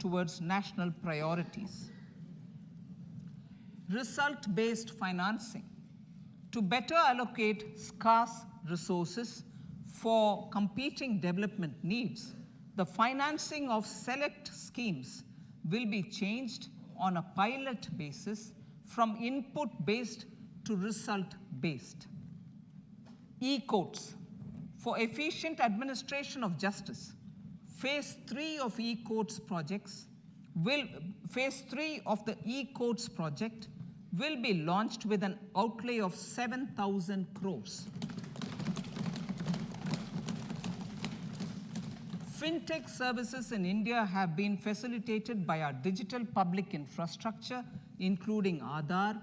towards national priorities. Result-based financing. To better allocate scarce resources for competing development needs, the financing of select schemes will be changed on a pilot basis from input-based to result-based. E-courts. For efficient administration of justice, Phase 3 of e-courts projects Phase 3 of the e-courts project will be launched with an outlay of 7,000 crores. Fintech services in India have been facilitated by our digital public infrastructure, including Aadhaar,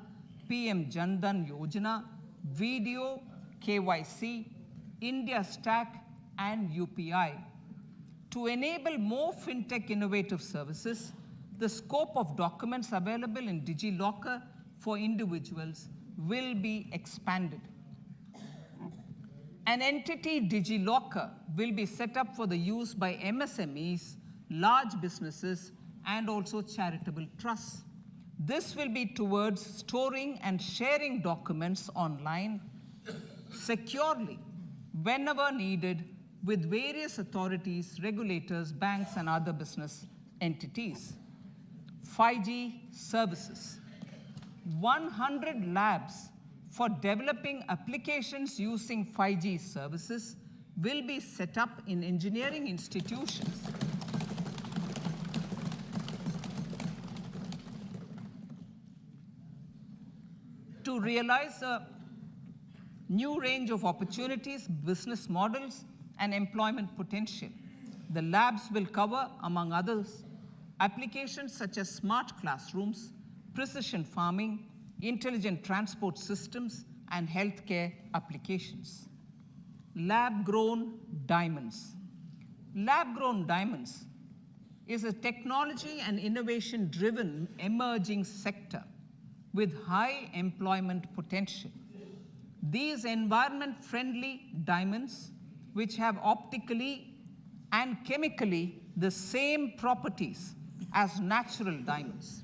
PM Jan Dhan Yojana, Video, KYC, India Stack, and UPI. To enable more fintech innovative services, the scope of documents available in DigiLocker for individuals will be expanded. An entity, DigiLocker, will be set up for the use by MSMEs, large businesses, and also charitable trusts. This will be towards storing and sharing documents online securely whenever needed with various authorities, regulators, banks, and other business entities. 5G services. 100 labs for developing applications using 5G services will be set up in engineering institutions. To realize a new range of opportunities, business models, and employment potential, the labs will cover, among others, applications such as smart classrooms, precision farming, intelligent transport systems, and healthcare applications. Lab-grown diamonds. Lab-grown diamonds is a technology and innovation-driven emerging sector with high employment potential. These environment-friendly diamonds, which have optically and chemically the same properties as natural diamonds.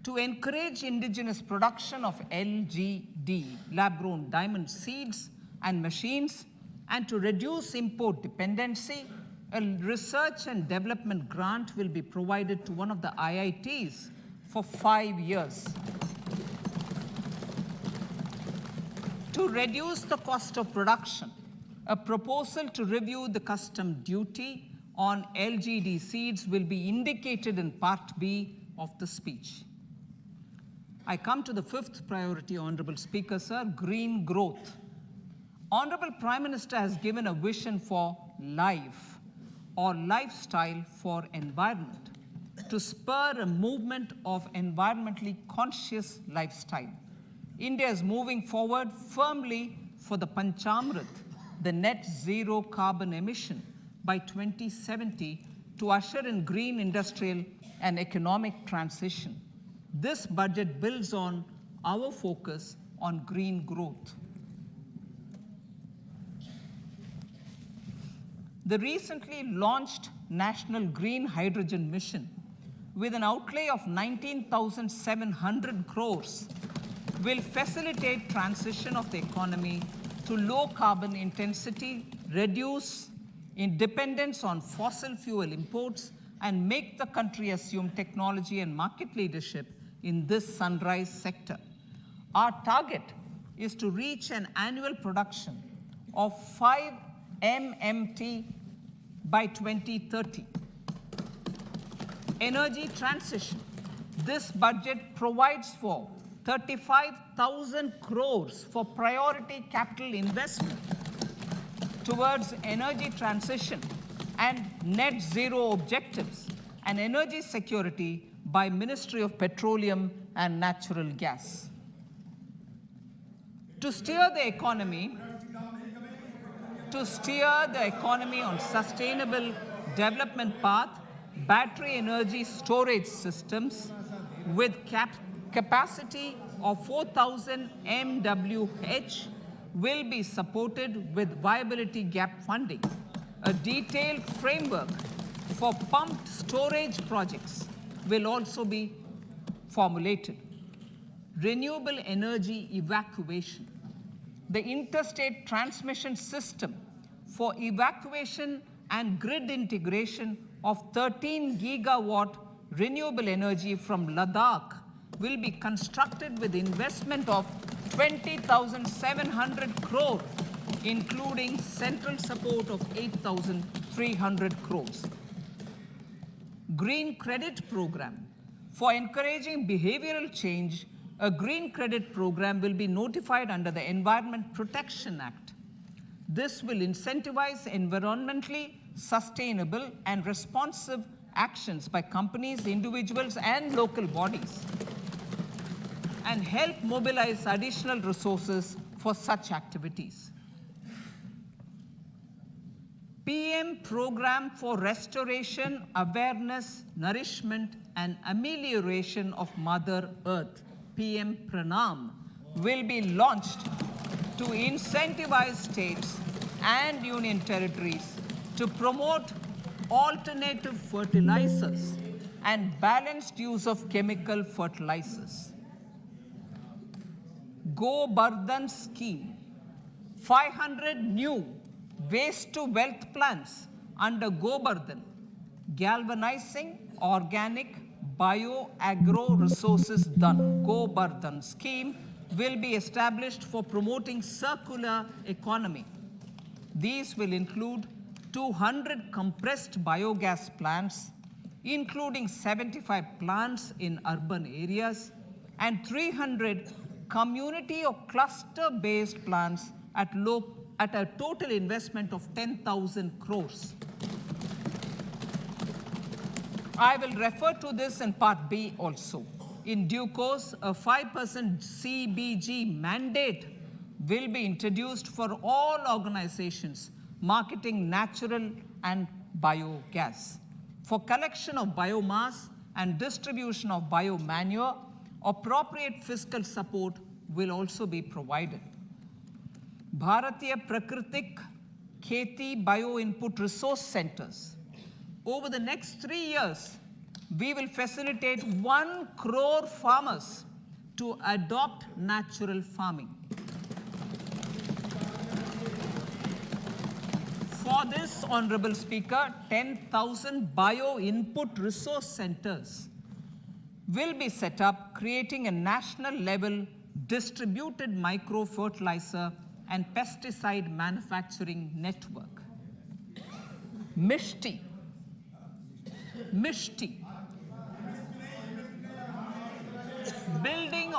To encourage indigenous production of LGD, lab-grown diamond seeds and machines, and to reduce import dependency, a research and development grant will be provided to one of the IITs for 5 years. To reduce the cost of production, a proposal to review the custom duty on LGD seeds will be indicated in Part B of the speech. I come to the fifth priority, Honorable Speaker, sir, green growth. Honorable Prime Minister has given a vision for life or lifestyle for environment to spur a movement of environmentally conscious lifestyle. India is moving forward firmly for the Panchamrit, the net zero carbon emission by 2070 to usher in green industrial and economic transition. This budget builds on our focus on green growth. The recently launched National Green Hydrogen Mission, with an outlay of 19,700 crores, will facilitate transition of the economy to low carbon intensity, reduce dependence on fossil fuel imports, and make the country assume technology and market leadership in this sunrise sector. Our target is to reach an annual production of 5 MMT by 2030. Energy transition. This budget provides for 35,000 crores for priority capital investment towards energy transition and net zero objectives and energy security by Ministry of Petroleum and Natural Gas. To steer the economy on sustainable development path, battery energy storage systems with capacity of 4,000 MWH will be supported with viability gap funding. A detailed framework for pumped storage projects will also be formulated. Renewable energy evacuation. The interstate transmission system for evacuation and grid integration of 13 gigawatt renewable energy from Ladakh will be constructed with investment of 20,700 crore, including central support of 8,300 crores. Green Credit Program. For encouraging behavioral change, a green credit program will be notified under the Environment Protection Act. This will incentivize environmentally sustainable and responsive actions by companies, individuals, and local bodies, and help mobilize additional resources for such activities. PM Program for Restoration, Awareness, Nourishment, and Amelioration of Mother Earth, PM Pranam, will be launched to incentivize states and union territories to promote alternative fertilizers and balanced use of chemical fertilizers. Go Bardhan Scheme. 500 new waste to wealth plants under Go Bardhan, galvanizing organic bio-agro resources done. Go Bardhan scheme will be established for promoting circular economy. These will include 200 compressed biogas plants, including 75 plants in urban areas, and 300 community or cluster-based plants at a total investment of 10,000 crores. I will refer to this in Part B also. In due course, a 5% CBG mandate will be introduced for all organizations marketing natural and biogas. For collection of biomass and distribution of biomanure, appropriate fiscal support will also be provided. Bharatiya Prakritik Kheti Bio Input Resource Centers. Over the next 3 years, we will facilitate 1 crore farmers to adopt natural farming. For this, Honorable Speaker, 10,000 bio input resource centers will be set up, creating a national level distributed micro fertilizer and pesticide manufacturing network. Mishti. Building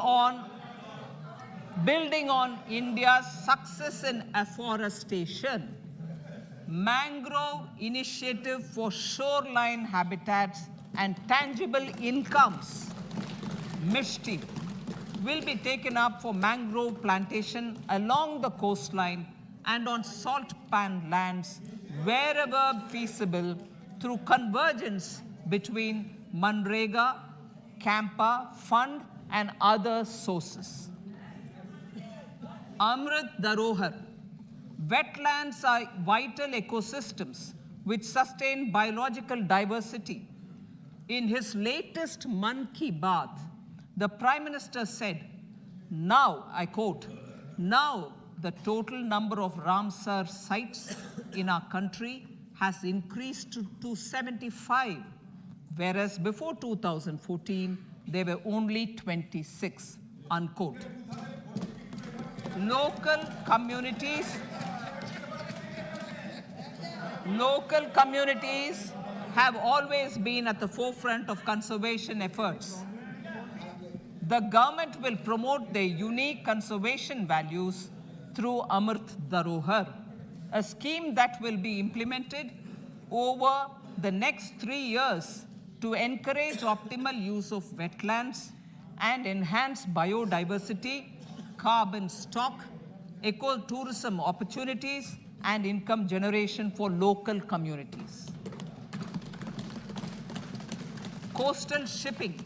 on India's success in afforestation, mangrove initiative for shoreline habitats and tangible incomes, Mishti, will be taken up for mangrove plantation along the coastline and on salt pan lands wherever feasible through convergence between Manrega, Campa, Fund, and other sources. Amrit Dharohar. Wetlands are vital ecosystems which sustain biological diversity. In his latest Man Ki Baat, the Prime Minister said, now, I quote, now the total number of Ramsar sites in our country has increased to 75, whereas before 2014, there were only 26, unquote. Local communities have always been at the forefront of conservation efforts. The government will promote their unique conservation values through Amrit Dharohar, a scheme that will be implemented over the next 3 years to encourage optimal use of wetlands and enhance biodiversity, carbon stock, ecotourism opportunities, and income generation for local communities. Coastal shipping.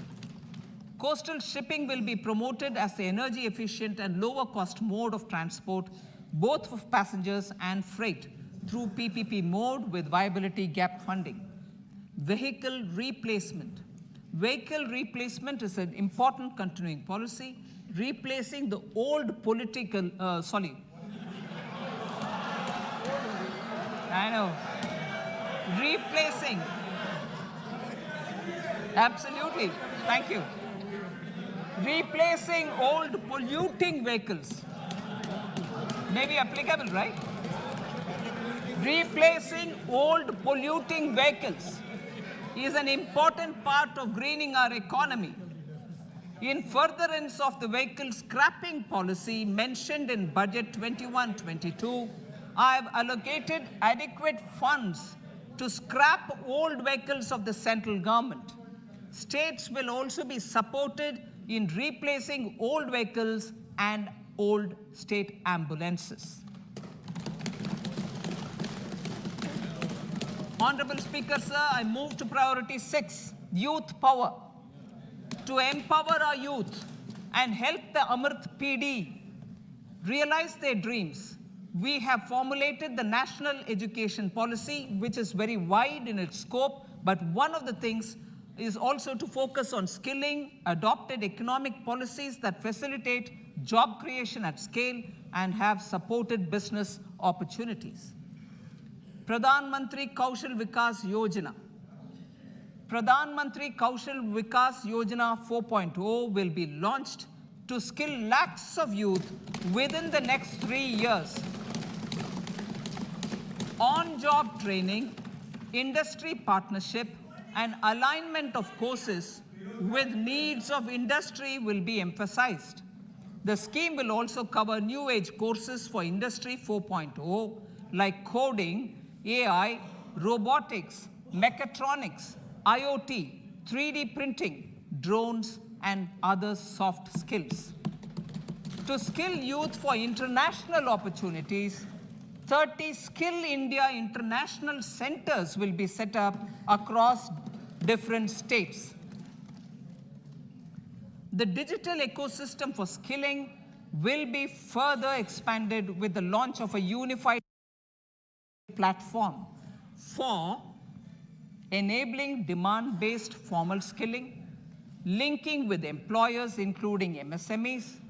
Coastal shipping will be promoted as the energy efficient and lower cost mode of transport, both for passengers and freight, through PPP mode with viability gap funding. vehicle replacement. Vehicle replacement is an important continuing policy, replacing the old political, I know, replacing, absolutely, thank you. Replacing old polluting vehicles. Maybe applicable, right? Replacing old polluting vehicles is an important part of greening our economy. In furtherance of the vehicle scrapping policy mentioned in Budget 21-22, I have allocated adequate funds to scrap old vehicles of the central government. States will also be supported in replacing old vehicles and old state ambulances. Honorable Speaker, sir, I move to priority 6, youth power. To empower our youth and help the Amrit PD realize their dreams, we have formulated the National Education Policy, which is very wide in its scope, but one of the things is also to focus on skilling, adopted economic policies that facilitate job creation at scale and have supported business opportunities. Pradhan Mantri Kaushal Vikas Yojana. Pradhan Mantri Kaushal Vikas Yojana 4.0 will be launched to skill lakhs of youth within the next 3 years. On-job training, industry partnership, and alignment of courses with needs of industry will be emphasized. The scheme will also cover new age courses for Industry 4.0 like coding, AI, robotics, mechatronics, IoT, 3D printing, drones, and other soft skills. To skill youth for international opportunities, 30 Skill India International Centers will be set up across different states. The digital ecosystem for skilling will be further expanded with the launch of a unified platform for enabling demand-based formal skilling, linking with employers including MSMEs,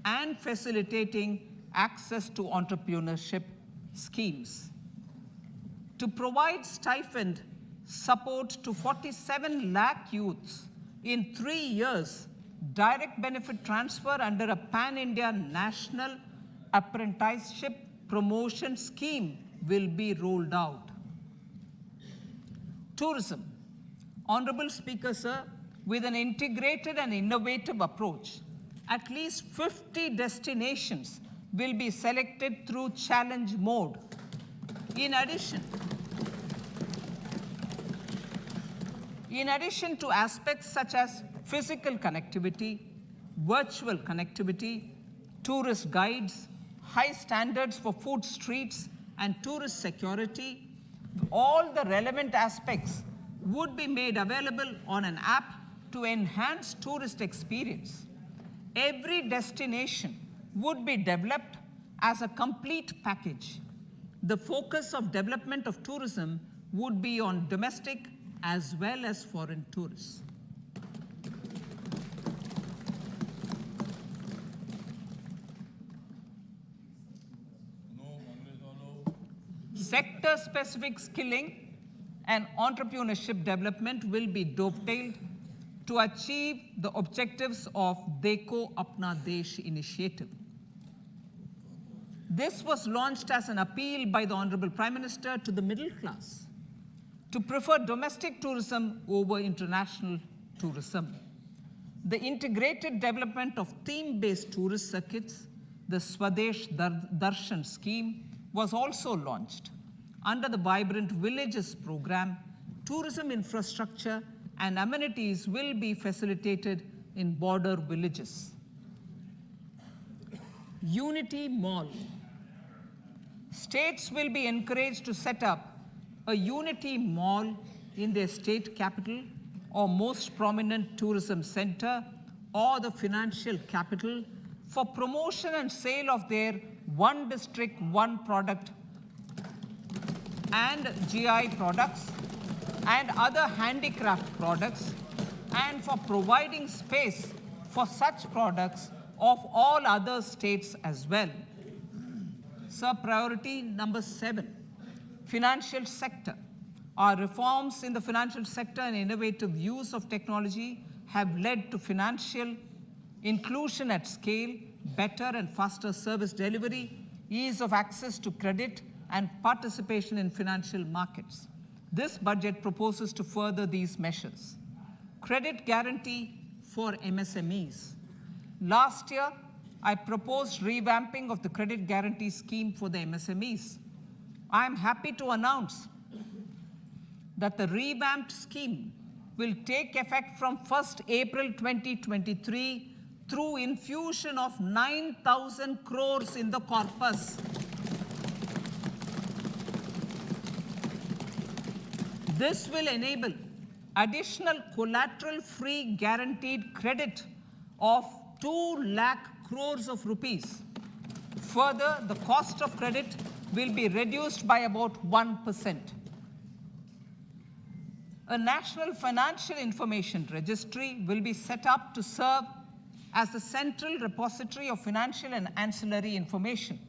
and facilitating access to entrepreneurship schemes. To provide stipend support to 47 lakh youths in 3 years, direct benefit transfer under a pan-India national apprenticeship promotion scheme will be rolled out. Tourism. Honorable Speaker, sir, with an integrated and innovative approach, at least 50 destinations will be selected through challenge mode. In addition to aspects such as physical connectivity, virtual connectivity, tourist guides, high standards for food streets, and tourist security, all the relevant aspects would be made available on an app to enhance tourist experience. Every destination would be developed as a complete package. The focus of development of tourism would be on domestic as well as foreign tourists. Sector-specific skilling and entrepreneurship development will be dovetailed to achieve the objectives of Dekho Apna Desh initiative. This was launched as an appeal by the Honorable Prime Minister to the middle class to prefer domestic tourism over international tourism. The integrated development of theme-based tourist circuits, the Swadesh Darshan scheme, was also launched. Under the Vibrant Villages program, tourism infrastructure and amenities will be facilitated in border villages. Unity Mall. States will be encouraged to set up a Unity Mall in their state capital or most prominent tourism center or the financial capital for promotion and sale of their one district, one product and GI products and other handicraft products, and for providing space for such products of all other states as well. Sir, priority number 7, financial sector. Our reforms in the financial sector and innovative use of technology have led to financial inclusion at scale, better and faster service delivery, ease of access to credit, and participation in financial markets. This budget proposes to further these measures. Credit guarantee for MSMEs. Last year, I proposed revamping of the credit guarantee scheme for the MSMEs. I am happy to announce that the revamped scheme will take effect from 1st April 2023 through infusion of 9,000 crores in the corpus. This will enable additional collateral-free guaranteed credit of 2 lakh crores of rupees. Further, the cost of credit will be reduced by about 1%. A national financial information registry will be set up to serve as the central repository of financial and ancillary information.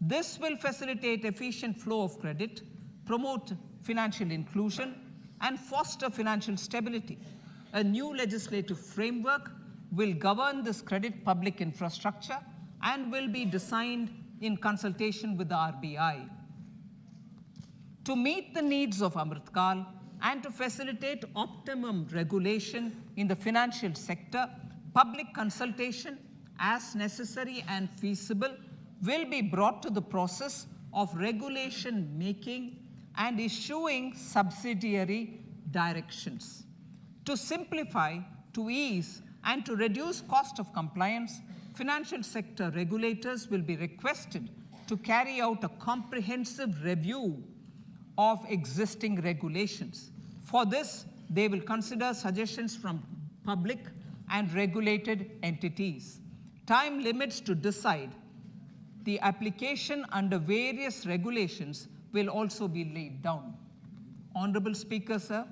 This will facilitate efficient flow of credit, promote financial inclusion, and foster financial stability. A new legislative framework will govern this credit public infrastructure and will be designed in consultation with the RBI. To meet the needs of Amritkal and to facilitate optimum regulation in the financial sector, public consultation, as necessary and feasible, will be brought to the process of regulation making and issuing subsidiary directions. To simplify, to ease, and to reduce cost of compliance, financial sector regulators will be requested to carry out a comprehensive review of existing regulations. For this, they will consider suggestions from public and regulated entities. Time limits to decide the application under various regulations will also be laid down. Honorable Speaker, sir,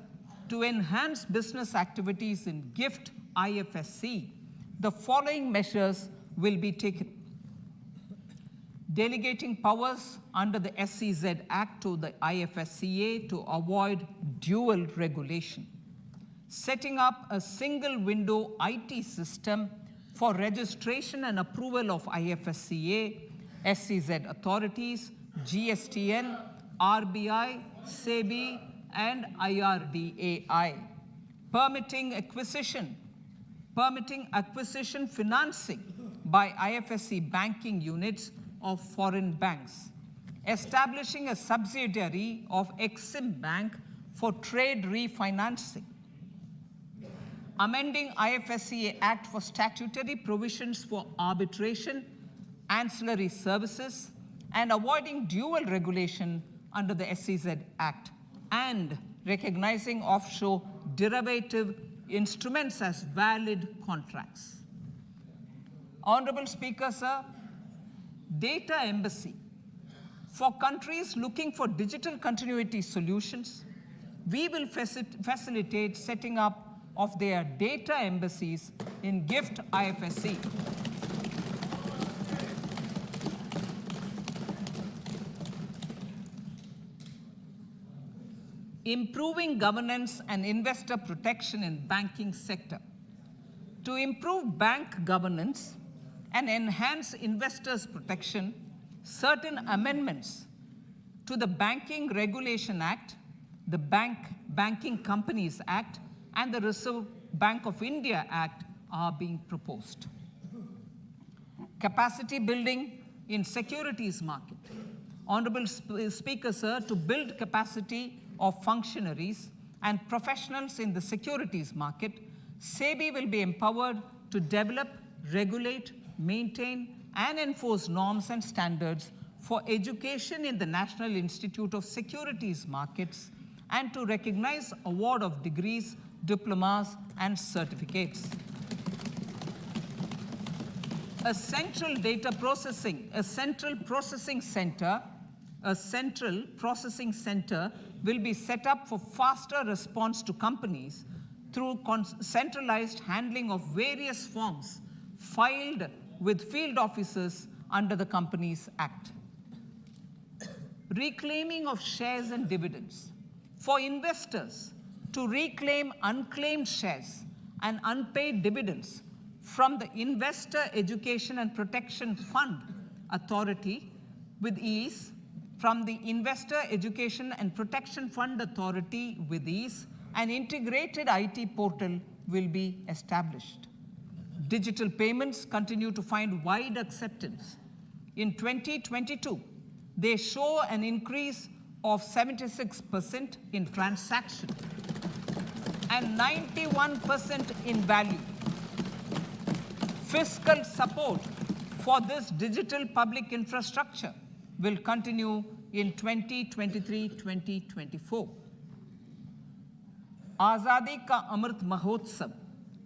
to enhance business activities in GIFT IFSC, the following measures will be taken. Delegating powers under the SEZ Act to the IFSCA to avoid dual regulation. Setting up a single window IT system for registration and approval of IFSCA, SEZ authorities, GSTN, RBI, SEBI, and IRDAI. Permitting acquisition financing by IFSC banking units of foreign banks. Establishing a subsidiary of Exim Bank for trade refinancing. Amending IFSCA Act for statutory provisions for arbitration, ancillary services, and avoiding dual regulation under the SEZ Act, and recognizing offshore derivative instruments as valid contracts. Honorable Speaker, sir, data embassy. For countries looking for digital continuity solutions, we will facilitate setting up of their data embassies in GIFT IFSC. Improving governance and investor protection in banking sector. To improve bank governance and enhance investors' protection, certain amendments to the Banking Regulation Act, the Banking Companies Act, and the Reserve Bank of India Act are being proposed. Capacity building in securities market. Honorable Speaker, sir, to build capacity of functionaries and professionals in the securities market, SEBI will be empowered to develop, regulate, maintain, and enforce norms and standards for education in the National Institute of Securities Markets and to recognize award of degrees, diplomas, and certificates. A central processing center will be set up for faster response to companies through centralized handling of various forms filed with field officers under the Companies Act. Reclaiming of shares and dividends. For investors to reclaim unclaimed shares and unpaid dividends from the Investor Education and Protection Fund Authority with ease, from the Investor Education and Protection Fund Authority with ease, an integrated IT portal will be established. Digital payments continue to find wide acceptance. In 2022, they show an increase of 76% in transaction and 91% in value. Fiscal support for this digital public infrastructure will continue in 2023-2024. Azadi Ka Amrit Mahotsav,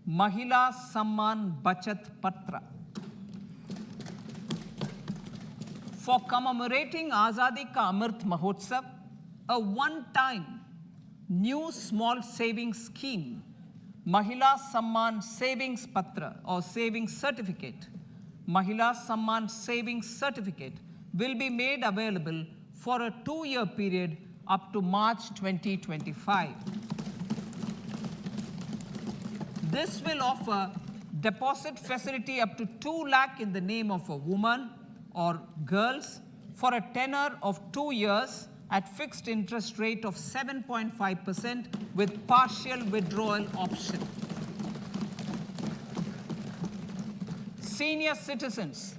Mahila Samman Bachat Patra. For commemorating Azadi Ka Amrit Mahotsav, a one-time new small savings scheme, Mahila Samman Savings Patra or Savings Certificate, Mahila Samman Savings Certificate will be made available for a 2-year period up to March 2025. This will offer deposit facility up to 2 lakh in the name of a woman or girls for a tenure of 2 years at fixed interest rate of 7.5% with partial withdrawal option. Senior citizens.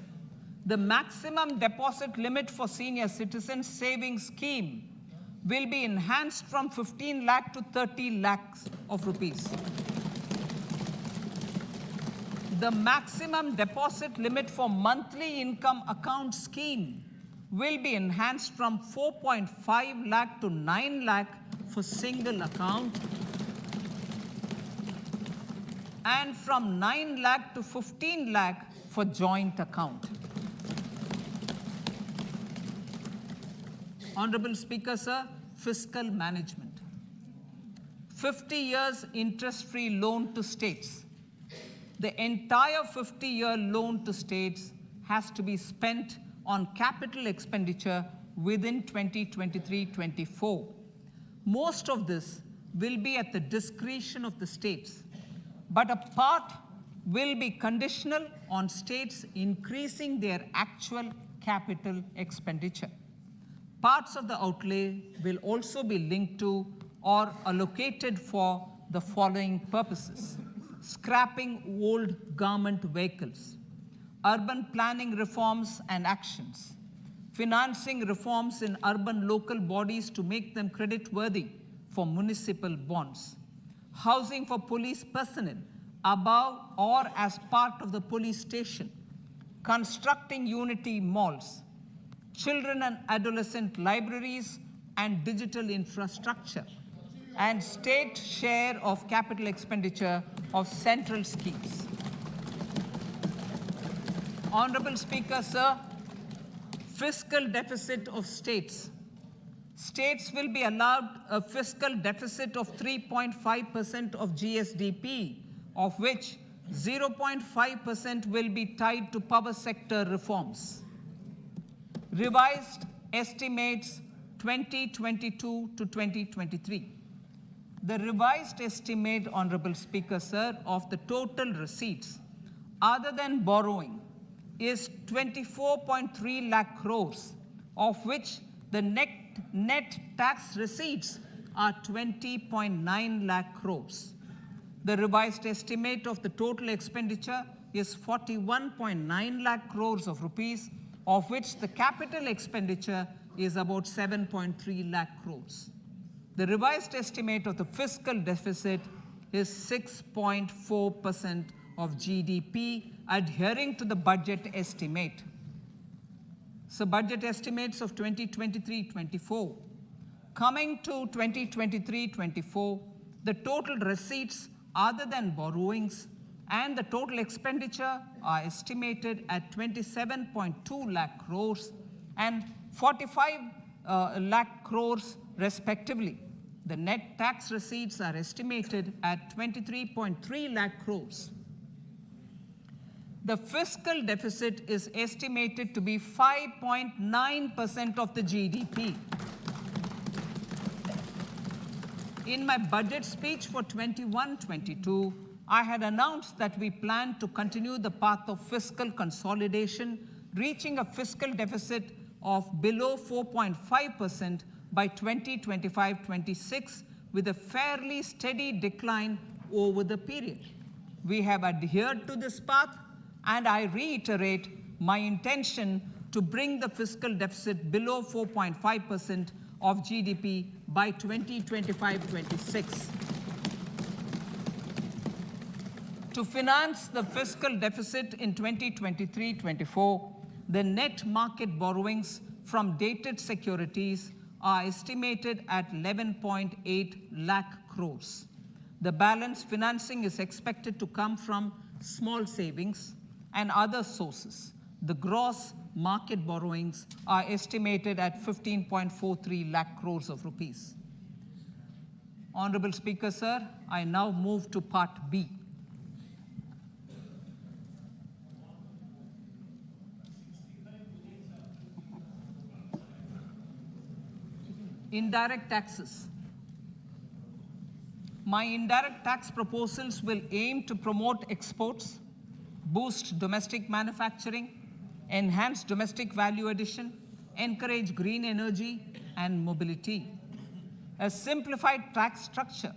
The maximum deposit limit for senior citizens savings scheme will be enhanced from 15 lakh to 30 lakhs of rupees. The maximum deposit limit for monthly income account scheme will be enhanced from 4.5 lakh to 9 lakh for single account and from 9 lakh to 15 lakh for joint account. Honorable Speaker, sir, fiscal management. 50 years interest-free loan to states. The entire 50-year loan to states has to be spent on capital expenditure within 2023-24. Most of this will be at the discretion of the states, but a part will be conditional on states increasing their actual capital expenditure. Parts of the outlay will also be linked to or allocated for the following purposes: scrapping old government vehicles, urban planning reforms and actions, financing reforms in urban local bodies to make them creditworthy for municipal bonds, housing for police personnel above or as part of the police station, constructing unity malls, children and adolescent libraries and digital infrastructure, and state share of capital expenditure of central schemes. Honorable Speaker, sir, fiscal deficit of states. States will be allowed a fiscal deficit of 3.5% of GSDP, of which 0.5% will be tied to power sector reforms. Revised estimates 2022 to 2023. The revised estimate, Honorable Speaker, sir, of the total receipts other than borrowing is 24.3 lakh crores, of which the net tax receipts are 20.9 lakh crores. The revised estimate of the total expenditure is 41.9 lakh crores of rupees, of which the capital expenditure is about 7.3 lakh crores. The revised estimate of the fiscal deficit is 6.4% of GDP, adhering to the budget estimate. So budget estimates of 2023-24. Coming to 2023-24, the total receipts other than borrowings and the total expenditure are estimated at 27.2 lakh crores and 45 lakh crores respectively. The net tax receipts are estimated at 23.3 lakh crores. The fiscal deficit is estimated to be 5.9% of the GDP. In my budget speech for 21-22, I had announced that we plan to continue the path of fiscal consolidation, reaching a fiscal deficit of below 4.5% by 2025-26, with a fairly steady decline over the period. We have adhered to this path, and I reiterate my intention to bring the fiscal deficit below 4.5% of GDP by 2025-26. To finance the fiscal deficit in 2023-24, the net market borrowings from dated securities are estimated at 11.8 lakh crores. The balance financing is expected to come from small savings and other sources. The gross market borrowings are estimated at 15.43 lakh crores of rupees. Honorable Speaker, sir, I now move to Part B. Indirect taxes. My indirect tax proposals will aim to promote exports, boost domestic manufacturing, enhance domestic value addition, encourage green energy and mobility. A simplified tax structure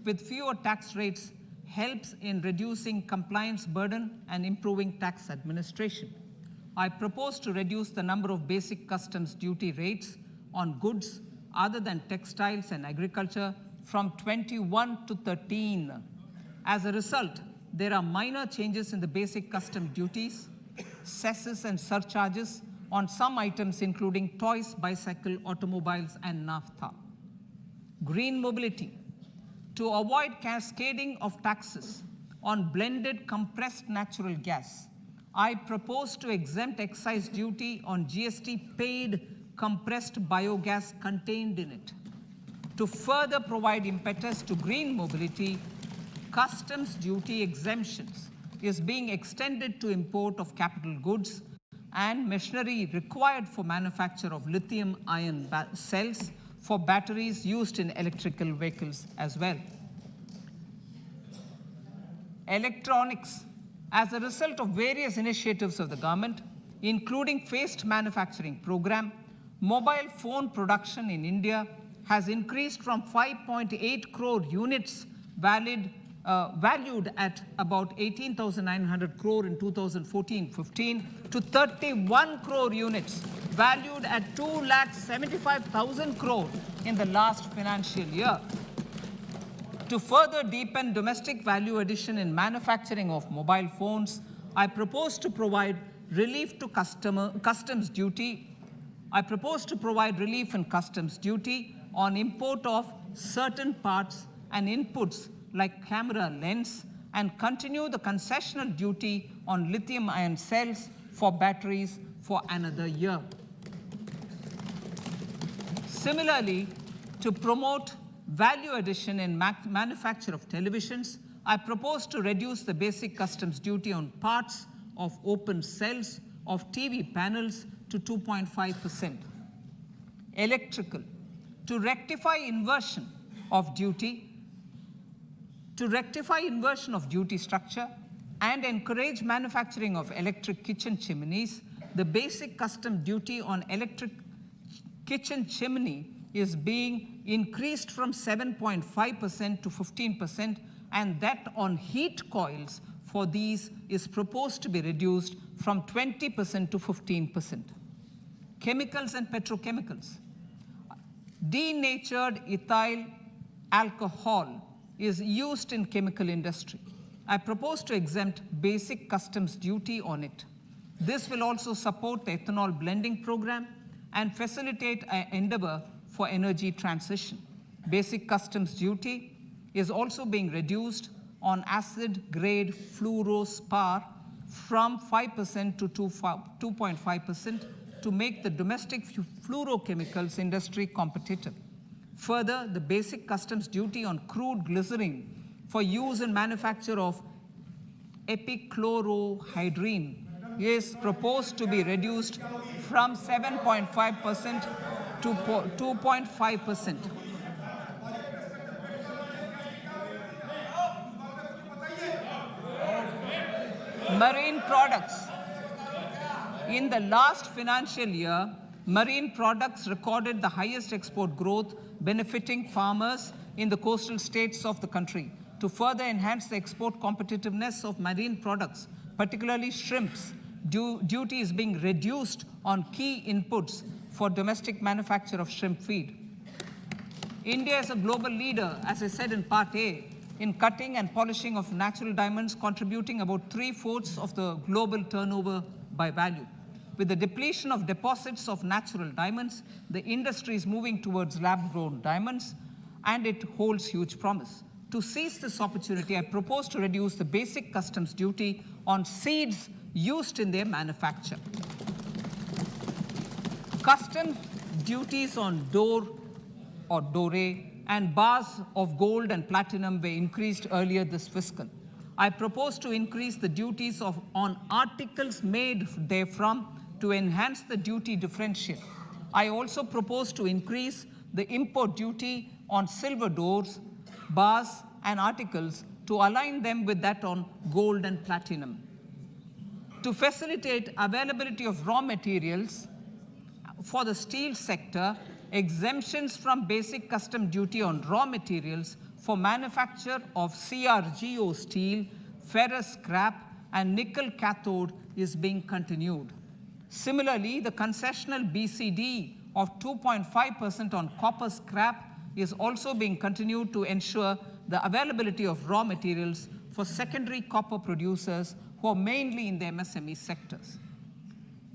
with fewer tax rates helps in reducing compliance burden and improving tax administration. I propose to reduce the number of basic customs duty rates on goods other than textiles and agriculture from 21 to 13. As a result, there are minor changes in the basic custom duties, cesses and surcharges on some items including toys, bicycle, automobiles and naphtha. Green mobility. To avoid cascading of taxes on blended compressed natural gas, I propose to exempt excise duty on GST paid compressed biogas contained in it. To further provide impetus to green mobility, customs duty exemptions is being extended to import of capital goods and machinery required for manufacture of lithium-ion cells for batteries used in electrical vehicles as well. Electronics. As a result of various initiatives of the government, including phased manufacturing program, mobile phone production in India has increased from 5.8 crore units valued at about 18,900 crore in 2014-15 to 31 crore units valued at 2,75,000 crore in the last financial year. To further deepen domestic value addition in manufacturing of mobile phones, I propose to provide relief to customs duty. I propose to provide relief in customs duty on import of certain parts and inputs like camera lens and continue the concessional duty on lithium-ion cells for batteries for another year. Similarly, to promote value addition in manufacture of televisions, I propose to reduce the basic customs duty on parts of open cells of TV panels to 2.5%. Electrical. To rectify inversion of duty structure and encourage manufacturing of electric kitchen chimneys, the basic custom duty on electric kitchen chimney is being increased from 7.5% to 15%, and that on heat coils for these is proposed to be reduced from 20% to 15%. Chemicals and petrochemicals. Denatured ethyl alcohol is used in chemical industry. I propose to exempt basic customs duty on it. This will also support the ethanol blending program and facilitate an endeavor for energy transition. Basic customs duty is also being reduced on acid-grade fluorospar from 5% to 2.5% to make the domestic fluorochemicals industry competitive. Further, the basic customs duty on crude glycerin for use in manufacture of epichlorohydrin is proposed to be reduced from 7.5% to 2.5%. Marine products. In the last financial year, marine products recorded the highest export growth, benefiting farmers in the coastal states of the country. To further enhance the export competitiveness of marine products, particularly shrimps, duty is being reduced on key inputs for domestic manufacture of shrimp feed. India is a global leader, as I said in Part A, in cutting and polishing of natural diamonds, contributing about 3/4 of the global turnover by value. With the depletion of deposits of natural diamonds, the industry is moving towards lab-grown diamonds, and it holds huge promise. To seize this opportunity, I propose to reduce the basic customs duty on seeds used in their manufacture. Customs duties on dore or dore and bars of gold and platinum were increased earlier this fiscal. I propose to increase the duties on articles made therefrom to enhance the duty differential. I also propose to increase the import duty on silver doors, bars, and articles to align them with that on gold and platinum. To facilitate availability of raw materials for the steel sector, exemptions from basic custom duty on raw materials for manufacture of CRGO steel, ferrous scrap, and nickel cathode is being continued. Similarly, the concessional BCD of 2.5% on copper scrap is also being continued to ensure the availability of raw materials for secondary copper producers who are mainly in the MSME sectors.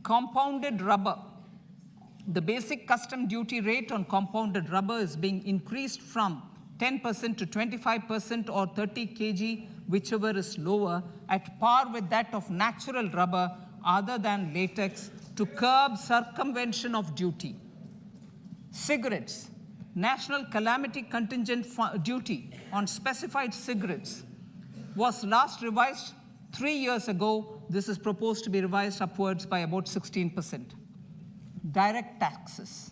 Compounded rubber. The basic custom duty rate on compounded rubber is being increased from 10% to 25% or 30 kg, whichever is lower, at par with that of natural rubber other than latex, to curb circumvention of duty. Cigarettes. National calamity contingent duty on specified cigarettes was last revised 3 years ago. This is proposed to be revised upwards by about 16%. Direct taxes.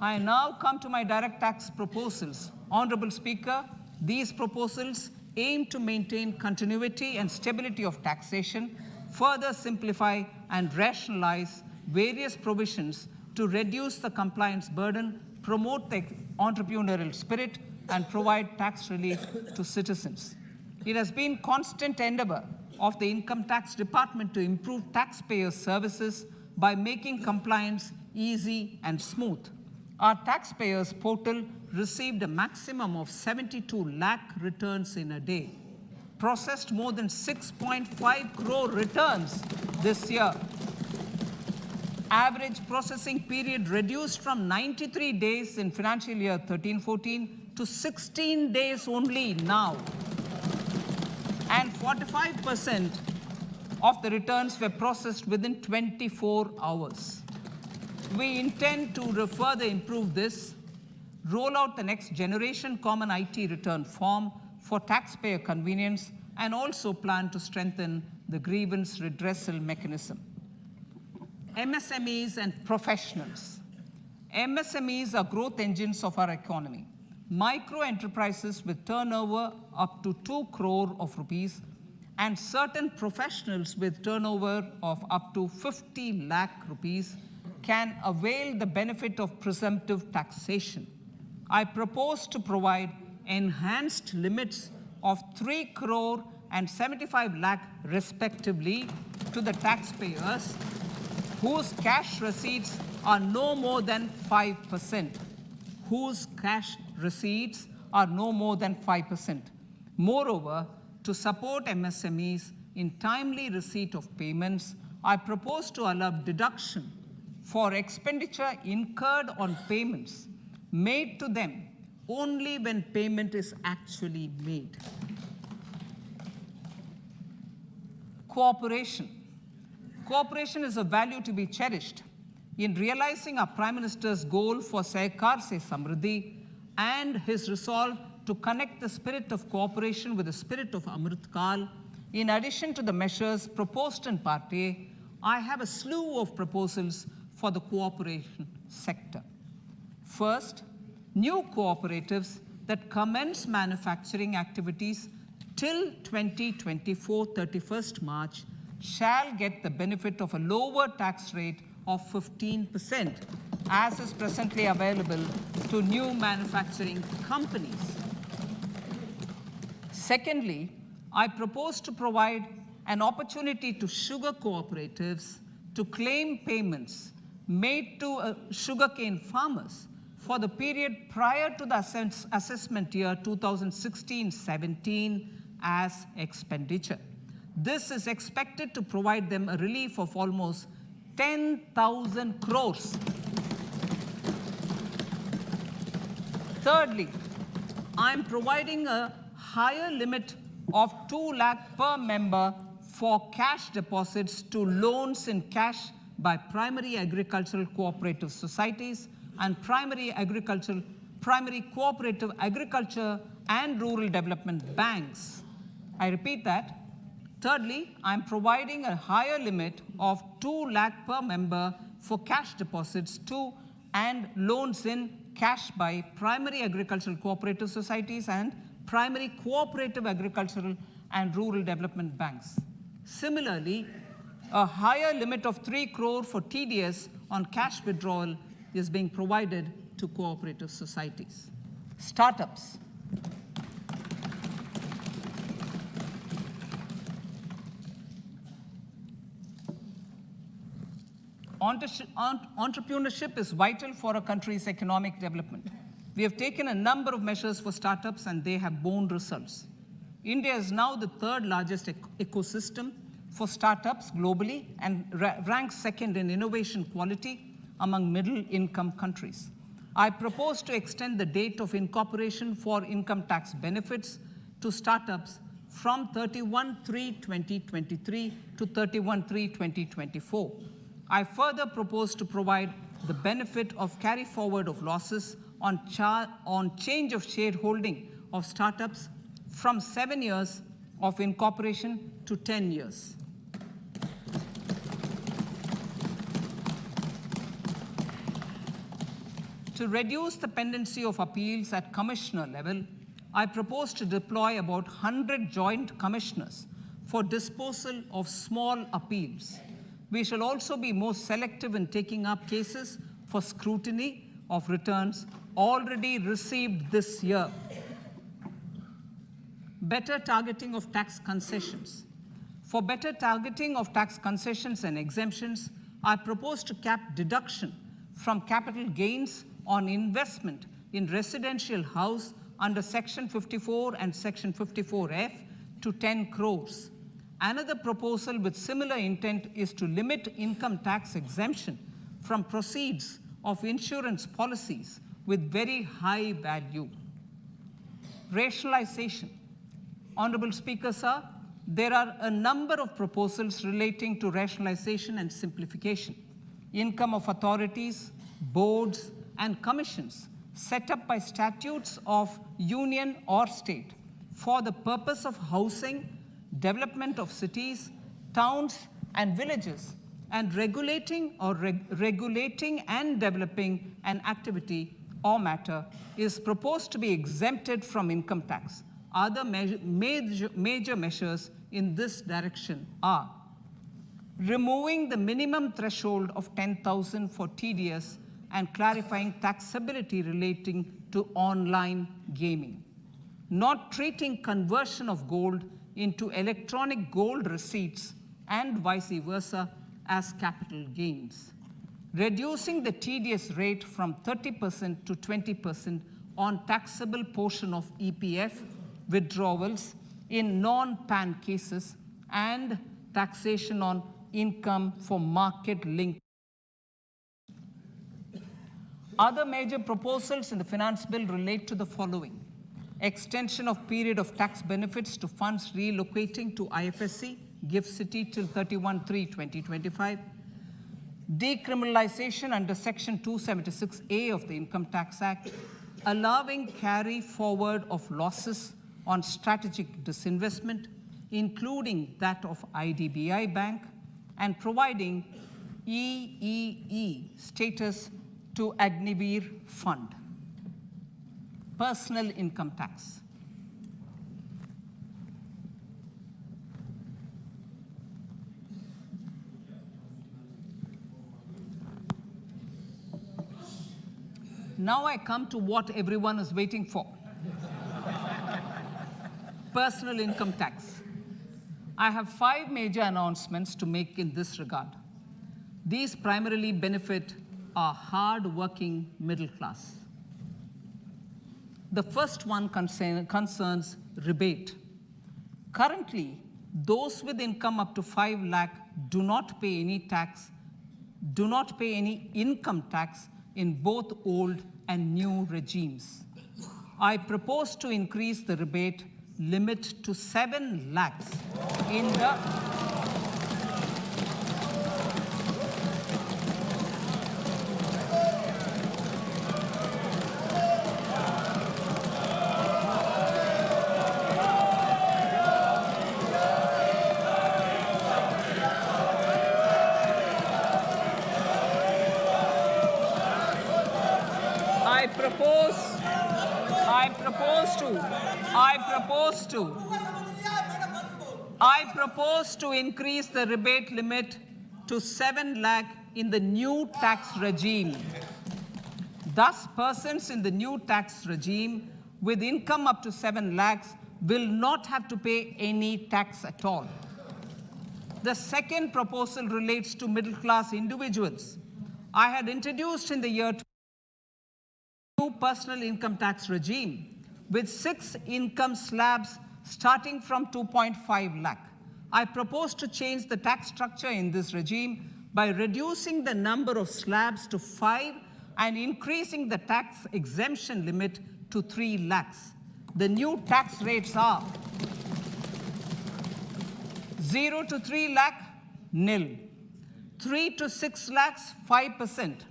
I now come to my direct tax proposals. Honorable Speaker, these proposals aim to maintain continuity and stability of taxation, further simplify and rationalize various provisions to reduce the compliance burden, promote the entrepreneurial spirit, and provide tax relief to citizens. It has been constant endeavor of the Income Tax Department to improve taxpayer services by making compliance easy and smooth. Our taxpayers portal received a maximum of 72 lakh returns in a day, processed more than 6.5 crore returns this year. Average processing period reduced from 93 days in financial year 13-14 to 16 days only now. And 45% of the returns were processed within 24 hours. We intend to further improve this, roll out the next generation common IT return form for taxpayer convenience, and also plan to strengthen the grievance redressal mechanism. MSMEs and professionals. MSMEs are growth engines of our economy. Micro enterprises with turnover up to 2 crore of rupees and certain professionals with turnover of up to 50 lakh rupees can avail the benefit of presumptive taxation. I propose to provide enhanced limits of 3 crore and 75 lakh respectively to the taxpayers whose cash receipts are no more than 5%. Whose cash receipts are no more than 5%. Moreover, to support MSMEs in timely receipt of payments, I propose to allow deduction for expenditure incurred on payments made to them only when payment is actually made. Cooperation. Cooperation is a value to be cherished. In realizing our Prime Minister's goal for Sehkar Se Samriddhi and his resolve to connect the spirit of cooperation with the spirit of Amrit Kal, in addition to the measures proposed in Part A, I have a slew of proposals for the cooperation sector. First, new cooperatives that commence manufacturing activities till 2024, 31st March, shall get the benefit of a lower tax rate of 15%, as is presently available to new manufacturing companies. Secondly, I propose to provide an opportunity to sugar cooperatives to claim payments made to sugarcane farmers for the period prior to the assessment year 2016-17 as expenditure. This is expected to provide them a relief of almost 10,000 crores. Thirdly, I'm providing a higher limit of 2 lakh per member for cash deposits to loans in cash by primary agricultural cooperative societies and primary cooperative agriculture and rural development banks. I repeat that. Thirdly, I'm providing a higher limit of 2 lakh per member for cash deposits to and loans in cash by primary agricultural cooperative societies and primary cooperative agricultural and rural development banks. Similarly, a higher limit of 3 crore for TDS on cash withdrawal is being provided to cooperative societies. Startups. Entrepreneurship is vital for a country's economic development. We have taken a number of measures for startups and they have borne results. India is now the 3rd largest ecosystem for startups globally and ranks 2nd in innovation quality among middle-income countries. I propose to extend the date of incorporation for income tax benefits to startups from 31/3/2023 to 31/3/2024. I further propose to provide the benefit of carry forward of losses on change of shareholding of startups from 7 years of incorporation to 10 years. To reduce the pendency of appeals at commissioner level, I propose to deploy about 100 joint commissioners for disposal of small appeals. We shall also be more selective in taking up cases for scrutiny of returns already received this year. Better targeting of tax concessions. For better targeting of tax concessions and exemptions, I propose to cap deduction from capital gains on investment in residential house under Section 54 and Section 54F to 10 crores. Another proposal with similar intent is to limit income tax exemption from proceeds of insurance policies with very high value. Rationalization. Honorable Speaker, sir, there are a number of proposals relating to rationalization and simplification. Income of authorities, boards, and commissions set up by statutes of union or state for the purpose of housing, development of cities, towns, and villages, and regulating and developing an activity or matter is proposed to be exempted from income tax. Other major measures in this direction are removing the minimum threshold of 10,000 for TDS and clarifying taxability relating to online gaming, not treating conversion of gold into electronic gold receipts and vice versa as capital gains, reducing the TDS rate from 30% to 20% on taxable portion of EPF withdrawals in non-PAN cases, and taxation on income for market-linked. Other major proposals in the finance bill relate to the following: extension of period of tax benefits to funds relocating to IFSC, GIFT City till 31/3/2025, decriminalization under Section 276A of the Income Tax Act, allowing carry forward of losses on strategic disinvestment, including that of IDBI Bank, and providing EEE status to Agniveer Fund. Personal income tax. Now I come to what everyone is waiting for. Personal income tax. I have 5 major announcements to make in this regard. These primarily benefit our hard-working middle class. The first one concerns rebate. Currently, those with income up to 5 lakh do not pay any income tax in both old and new regimes. I propose to increase the rebate limit to 7 lakhs in the I propose to increase the rebate limit to 7 lakh in the new tax regime. Thus, persons in the new tax regime with income up to 7 lakhs will not have to pay any tax at all. The second proposal relates to middle-class individuals. I had introduced in the year new personal income tax regime with 6 income slabs starting from 2.5 lakh. I propose to change the tax structure in this regime by reducing the number of slabs to 5 and increasing the tax exemption limit to 3 lakhs. The new tax rates are 0 to 3 lakh, nil. 3 to 6 lakhs, 5%.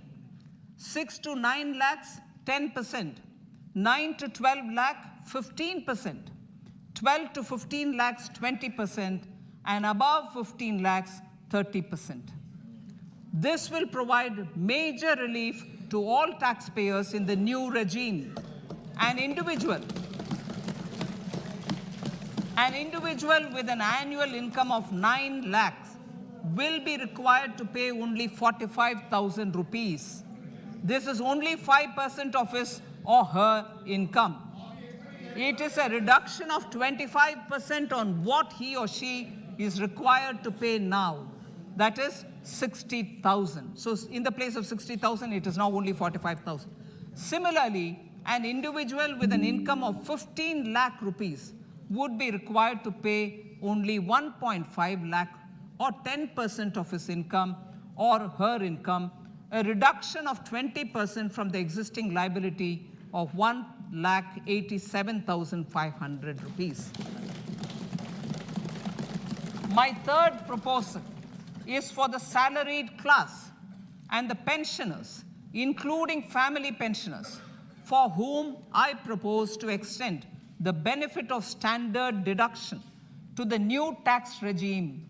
6 to 9 lakhs, 10%. 9 to 12 lakh, 15%. 12 to 15 lakhs, 20%. And above 15 lakhs, 30%. This will provide major relief to all taxpayers in the new regime. An individual with an annual income of 9 lakhs will be required to pay only 45,000 rupees. This is only 5% of his or her income. It is a reduction of 25% on what he or she is required to pay now. That is 60,000. So in the place of 60,000, it is now only 45,000. Similarly, an individual with an income of 15 lakh rupees would be required to pay only 1.5 lakh or 10% of his income or her income, a reduction of 20% from the existing liability of 1,87,500 rupees. My third proposal is for the salaried class and the pensioners, including family pensioners, for whom I propose to extend the benefit of standard deduction to the new tax regime.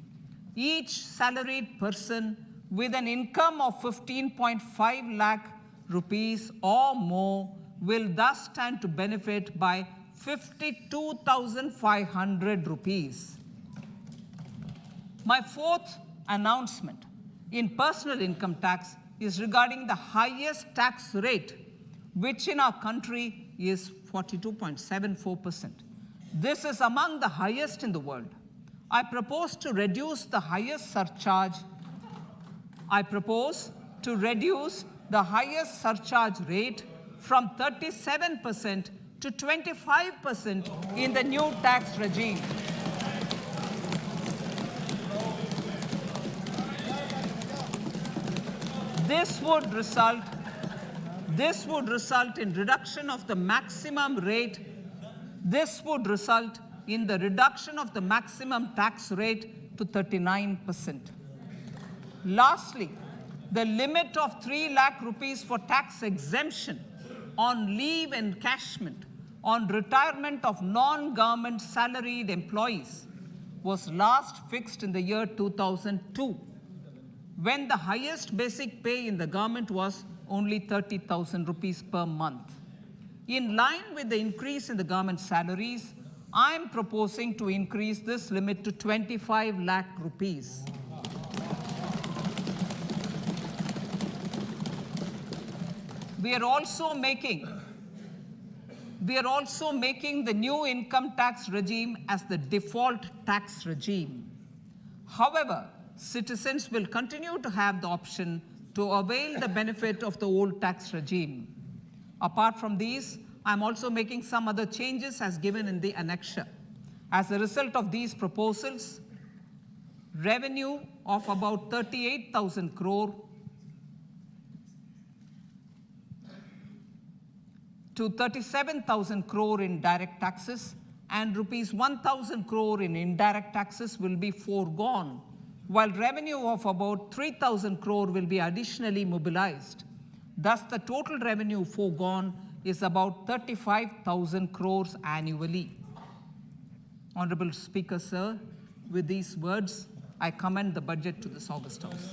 Each salaried person with an income of 15.5 lakh rupees or more will thus stand to benefit by 52,500 rupees. My fourth announcement in personal income tax is regarding the highest tax rate, which in our country is 42.74%. This is among the highest in the world. I propose to reduce the highest surcharge. Rate from 37% to 25% in the new tax regime. This would result in reduction of the maximum rate. This would result in the reduction of the maximum tax rate to 39%. Lastly, the limit of 3 lakh rupees for tax exemption on leave encashment on retirement of non-government salaried employees was last fixed in the year 2002, when the highest basic pay in the government was only 30,000 rupees per month. In line with the increase in the government salaries, I am proposing to increase this limit to 25 lakh rupees. We are also making the new income tax regime as the default tax regime. However, citizens will continue to have the option to avail the benefit of the old tax regime. Apart from these, I'm also making some other changes as given in the annexure. As a result of these proposals, revenue of about 38,000 crore to 37,000 crore in direct taxes and rupees 1,000 crore in indirect taxes will be foregone, while revenue of about 3,000 crore will be additionally mobilized. Thus, the total revenue foregone is about 35,000 crores annually. Honorable Speaker, sir, with these words, I commend the budget to this August House.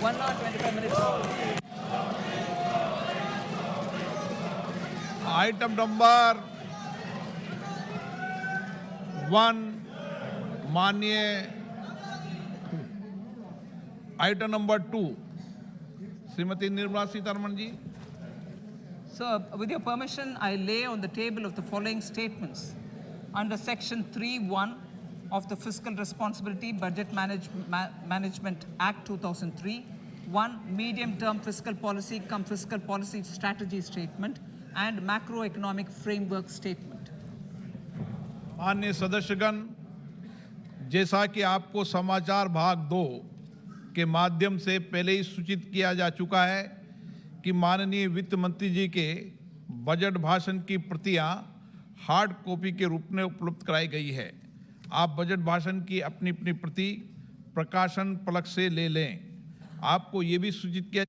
One hour, 25 minutes. Item number 1, माननीय item number 2, Shrimati Nirmala Sitharaman ji. Sir, with your permission, I lay on the table of the following statements. Under Section 3(1) of the Fiscal Responsibility Budget Management Act 2003, 1. Medium-term fiscal policy cum fiscal policy strategy statement and macroeconomic framework statement. माननीय सदस्यगण, जैसा कि आपको समाचार भाग 2 के माध्यम से पहले ही सूचित किया जा चुका है कि माननीय वित्त मंत्री जी के बजट भाषण की प्रतियां हार्ड कॉपी के रूप में उपलब्ध कराई गई है. आप बजट भाषण की अपनी अपनी प्रति प्रकाशन पलक से ले लें. आपको ये भी सूचित किया